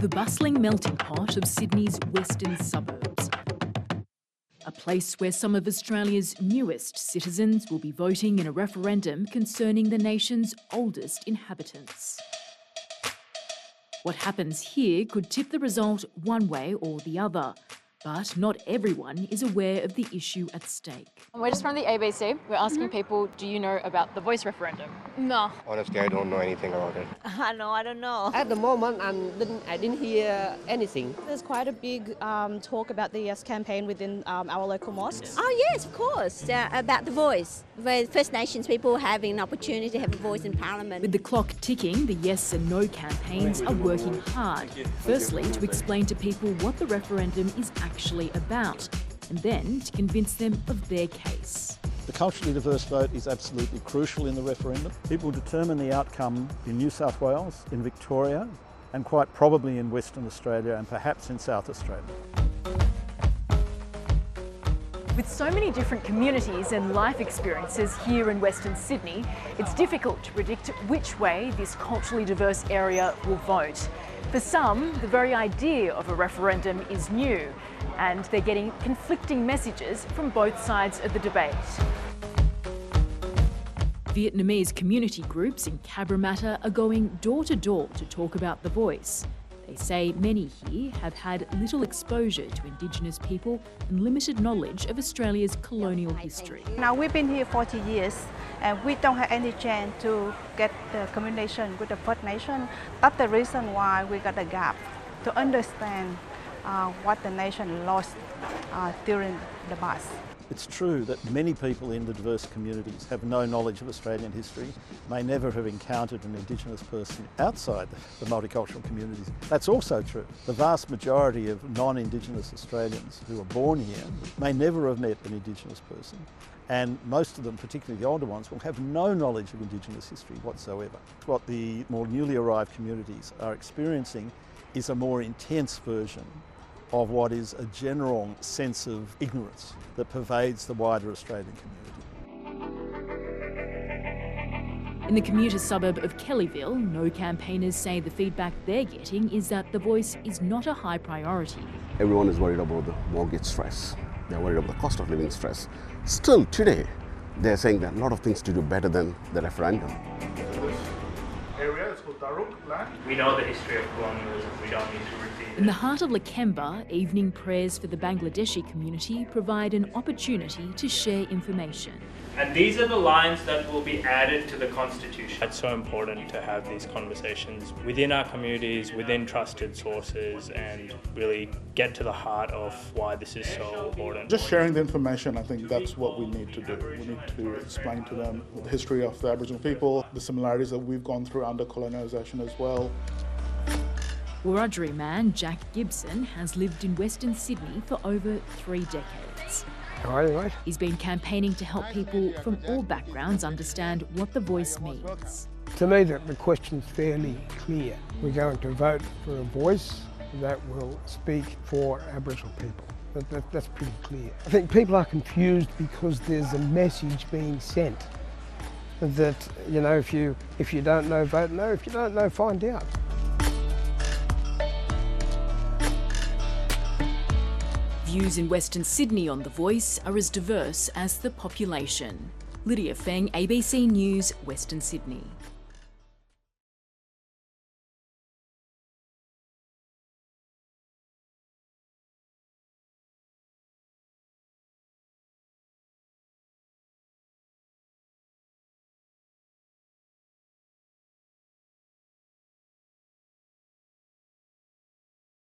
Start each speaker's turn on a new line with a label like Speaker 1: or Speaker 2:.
Speaker 1: the bustling melting pot of Sydney's western suburbs. A place where some of Australia's newest citizens will be voting in a referendum concerning the nation's oldest inhabitants. What happens here could tip the result one way or the other, but not everyone is aware of the issue at stake.
Speaker 2: We're just from the ABC. We're asking people, do you know about the voice referendum?
Speaker 3: No.
Speaker 4: Honestly, I don't know anything about it.
Speaker 3: No, I don't know.
Speaker 5: At the moment, I didn't hear anything.
Speaker 6: There's quite a big talk about the Yes campaign within our local mosques.
Speaker 7: Oh yes, of course, about the voice, where First Nations people having an opportunity to have a voice in Parliament.
Speaker 1: With the clock ticking, the Yes and No campaigns are working hard. Firstly, to explain to people what the referendum is actually about, and then to convince them of their case.
Speaker 8: The culturally diverse vote is absolutely crucial in the referendum. It will determine the outcome in New South Wales, in Victoria, and quite probably in Western Australia and perhaps in South Australia.
Speaker 2: With so many different communities and life experiences here in Western Sydney, it's difficult to predict which way this culturally diverse area will vote. For some, the very idea of a referendum is new, and they're getting conflicting messages from both sides of the debate.
Speaker 1: Vietnamese community groups in Cabramatta are going door to door to talk about the voice. They say many here have had little exposure to Indigenous people and limited knowledge of Australia's colonial history.
Speaker 6: Now we've been here 40 years and we don't have any chance to get the communication with the First Nation. That's the reason why we got a gap to understand what the nation lost during the past.
Speaker 8: It's true that many people in the diverse communities have no knowledge of Australian history, may never have encountered an Indigenous person outside the multicultural communities. That's also true. The vast majority of non-Indigenous Australians who are born here may never have met an Indigenous person, and most of them, particularly the older ones, will have no knowledge of Indigenous history whatsoever. What the more newly arrived communities are experiencing is a more intense version of what is a general sense of ignorance that pervades the wider Australian community.
Speaker 1: In the commuter suburb of Kellyville, No campaigners say the feedback they're getting is that the voice is not a high priority.
Speaker 9: Everyone is worried about the mortgage stress. They're worried about the cost of living stress. Still today, they're saying that a lot of things to do better than the referendum.
Speaker 10: We know the history of colonialism, we don't need to repeat it.
Speaker 1: In the heart of Lakemba, evening prayers for the Bangladeshi community provide an opportunity to share information.
Speaker 10: And these are the lines that will be added to the Constitution. It's so important to have these conversations within our communities, within trusted sources, and really get to the heart of why this is so important.
Speaker 11: Just sharing the information, I think that's what we need to do. We need to explain to them the history of the Aboriginal people, the similarities that we've gone through under colonisation as well.
Speaker 1: Wiradjuri man Jack Gibson has lived in Western Sydney for over 3 decades.
Speaker 12: How are you, mate?
Speaker 1: He's been campaigning to help people from all backgrounds understand what the voice means.
Speaker 12: To me, the question's fairly clear. We're going to vote for a voice that will speak for Aboriginal people. That's pretty clear. I think people are confused because there's a message being sent that, you know, if you don't know, vote no. If you don't know, find out.
Speaker 1: Views in Western Sydney on the voice are as diverse as the population. Lydia Feng, ABC News, Western Sydney.